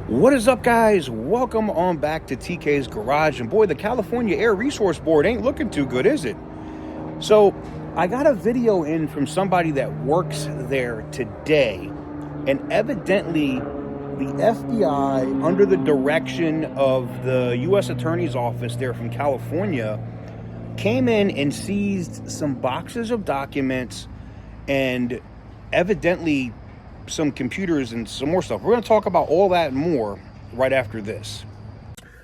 What is up, guys? Welcome on back to TK's Garage. And boy, the California Air Resource Board ain't looking too good, is it? So I got a video in from somebody that works there today, and evidently the FBI, under the direction of the U.S. Attorney's Office there from California, came in and seized some boxes of documents and evidently some computers and some more stuff. We're going to talk about all that and more right after this.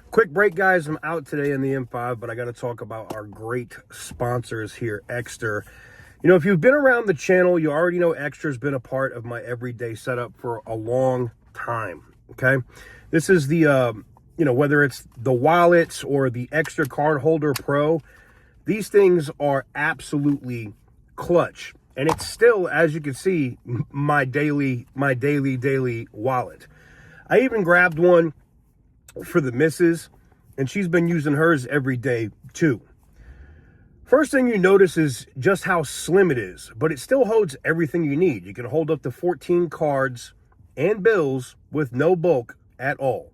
Quick break, guys. I'm out today in the M5, but I got to talk about our great sponsors here, Exter. You know, if you've been around the channel, you already know Exter's been a part of my everyday setup for a long time, okay? This is the, whether it's the wallets or the Exter Card Holder Pro, these things are absolutely clutch. And it's still, as you can see, my daily wallet. I even grabbed one for the missus, and she's been using hers every day too. First thing you notice is just how slim it is, but it still holds everything you need. You can hold up to 14 cards and bills with no bulk at all.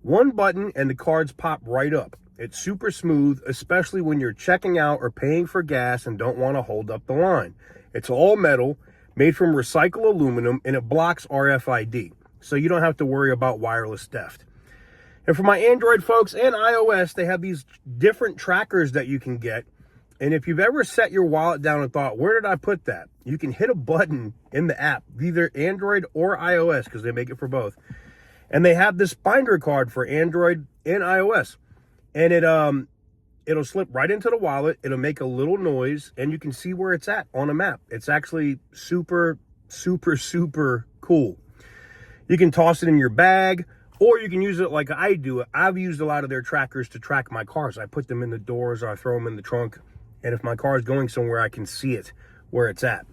One button and the cards pop right up. It's super smooth, especially when you're checking out or paying for gas and don't want to hold up the line. It's all metal, made from recycled aluminum, and it blocks RFID, so you don't have to worry about wireless theft. And for my Android folks and iOS, they have these different trackers that you can get. And if you've ever set your wallet down and thought, where did I put that? You can hit a button in the app, either Android or iOS, because they make it for both. And they have this binder card for Android and iOS. And it'll slip right into the wallet. It'll make a little noise, and you can see where it's at on a map. It's actually super, super, super cool. You can toss it in your bag, or you can use it like I do. I've used a lot of their trackers to track my cars. I put them in the doors, or I throw them in the trunk, and if my car is going somewhere, I can see it where it's at.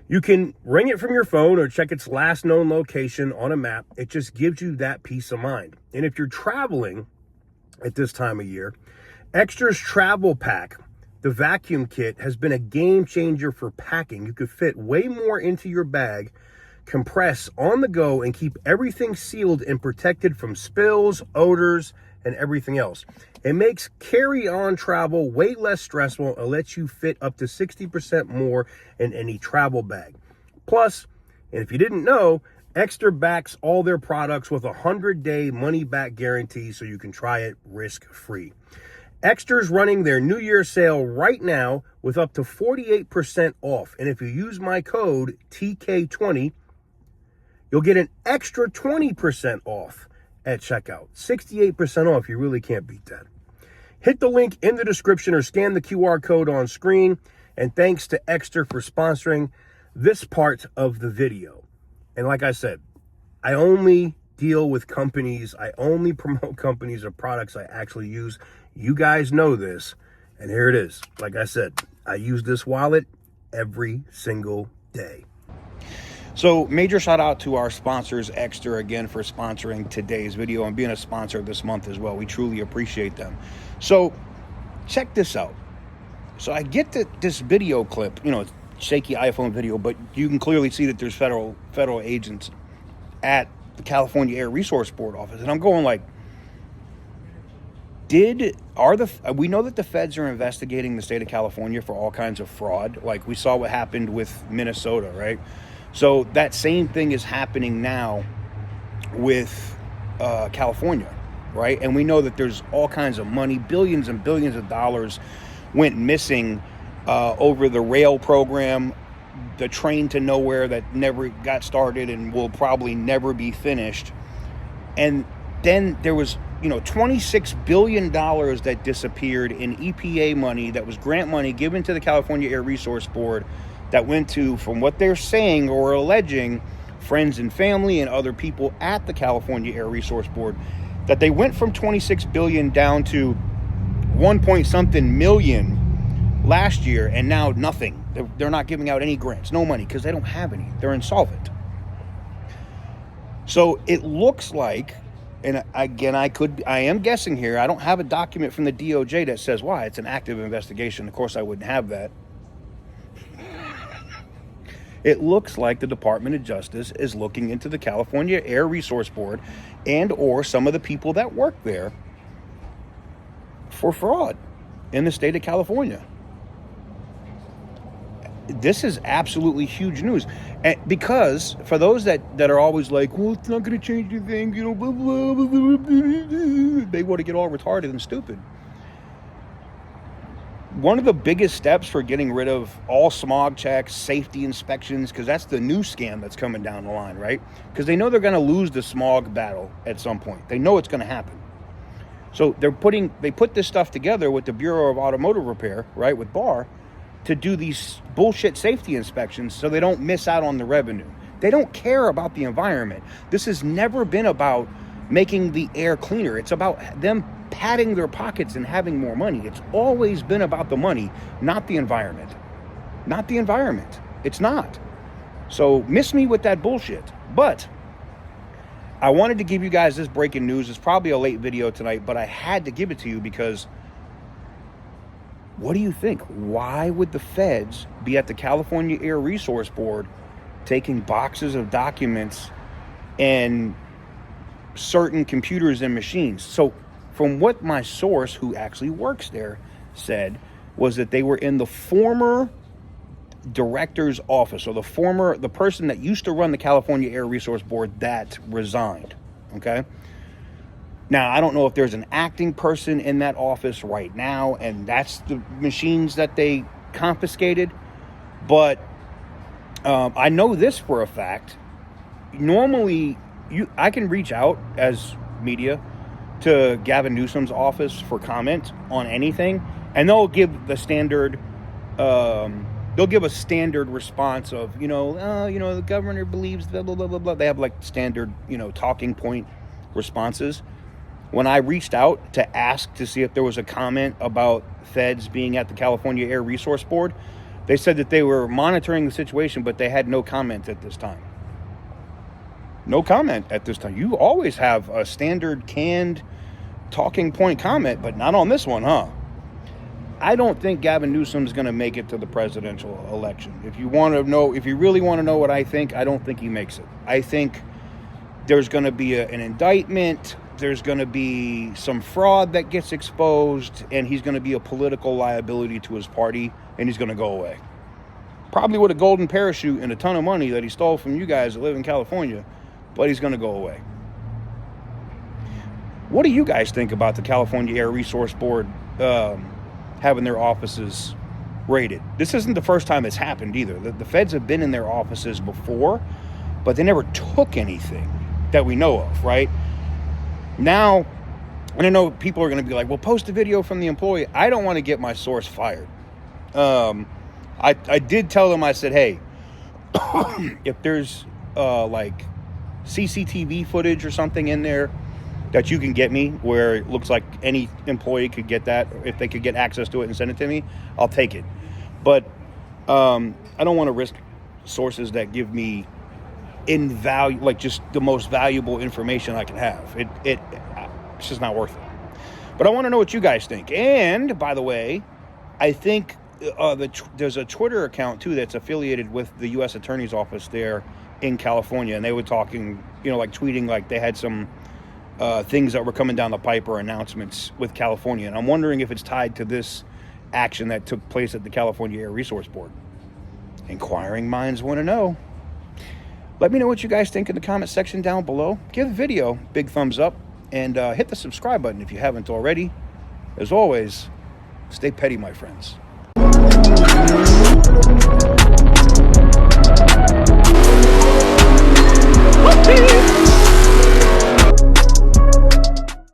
You can ring it from your phone or check its last known location on a map. It just gives you that peace of mind. And if you're traveling at this time of year, Exter's Travel Pack, the vacuum kit, has been a game changer for packing. You could fit way more into your bag, compress on the go, and keep everything sealed and protected from spills, odors, and everything else. It makes carry-on travel way less stressful and lets you fit up to 60% more in any travel bag. Plus, and if you didn't know, Exter backs all their products with a 100-day money-back guarantee, so you can try it risk-free. Exter's running their New Year sale right now with up to 48% off. And if you use my code TK20, you'll get an extra 20% off at checkout. 68% off. You really can't beat that. Hit the link in the description or scan the QR code on screen. And thanks to Exter for sponsoring this part of the video. And like I said, I only deal with companies, I only promote companies or products I actually use. You guys know this, and here it is. Like I said, I use this wallet every single day. So major shout out to our sponsors, Exter, again, for sponsoring today's video and being a sponsor this month as well. We truly appreciate them. So check this out. So I get this video clip, it's shaky iPhone video, but you can clearly see that there's federal agents at the California Air Resource Board office. And I'm going like, we know that the feds are investigating the state of California for all kinds of fraud. Like we saw what happened with Minnesota, right? So that same thing is happening now with California, right? And we know that there's all kinds of money, billions and billions of dollars went missing over the rail program, the train to nowhere that never got started and will probably never be finished. And then there was, $26 billion that disappeared in EPA money that was grant money given to the California Air Resource Board that went to, from what they're saying or alleging, friends and family and other people at the California Air Resource Board, that they went from 26 billion down to 1 point something million last year, and now nothing. They're not giving out any grants, no money, because they don't have any. They're insolvent. So it looks like, and again, I am guessing here, I don't have a document from the DOJ that says why. It's an active investigation. Of course, I wouldn't have that. It looks like the Department of Justice is looking into the California Air Resource Board and or some of the people that work there for fraud in the state of California. This is absolutely huge news. And because for those that are always like, well, it's not going to change anything, you know, blah, blah, blah, blah, blah, they want to get all retarded and stupid. One of the biggest steps for getting rid of all smog checks, safety inspections, because that's the new scam that's coming down the line, right? Because they know they're going to lose the smog battle at some point. They know it's going to happen. So they put this stuff together with the Bureau of Automotive Repair, right, with BAR, to do these bullshit safety inspections so they don't miss out on the revenue. They don't care about the environment. This has never been about making the air cleaner. It's about them padding their pockets and having more money. It's always been about the money, not the environment. Not the environment. It's not. So miss me with that bullshit. But I wanted to give you guys this breaking news. It's probably a late video tonight, but I had to give it to you because what do you think? Why would the feds be at the California Air Resource Board taking boxes of documents and certain computers and machines? So from what my source, who actually works there, said, was that they were in the former director's office, or the person that used to run the California Air Resource Board that resigned, okay? Now, I don't know if there's an acting person in that office right now, and that's the machines that they confiscated, but I know this for a fact. Normally, I can reach out as media to Gavin Newsom's office for comment on anything, and they'll give the standard, they'll give a standard response of, the governor believes blah, blah, blah, blah, blah. They have like standard, talking point responses. When I reached out to ask to see if there was a comment about feds being at the California Air Resource Board, they said that they were monitoring the situation, but they had no comment at this time. No comment at this time. You always have a standard canned talking point comment, but not on this one, huh? I don't think Gavin Newsom's going to make it to the presidential election. If you really want to know what I think, I don't think he makes it. I think there's going to be an indictment. There's going to be some fraud that gets exposed, and he's going to be a political liability to his party, and he's going to go away. Probably with a golden parachute and a ton of money that he stole from you guys that live in California, but he's going to go away. What do you guys think about the California Air Resource Board having their offices raided? This isn't the first time it's happened either. The feds have been in their offices before, but they never took anything that we know of, right? Now, and I know people are going to be like, well, post a video from the employee. I don't want to get my source fired. I did tell them, I said, hey, if there's like CCTV footage or something in there that you can get me where it looks like any employee could get that, if they could get access to it and send it to me, I'll take it. But I don't want to risk sources that give me like just the most valuable information I can have. It's just not worth it. But I want to know what you guys think. And by the way, I think there's a Twitter account too that's affiliated with the U.S. Attorney's Office there in California, and they were talking, like tweeting like they had some things that were coming down the pipe or announcements with California. And I'm wondering if it's tied to this action that took place at the California Air Resource Board. Inquiring minds want to know. Let me know what you guys think in the comment section down below. Give the video a big thumbs up and hit the subscribe button if you haven't already. As always, stay petty, my friends.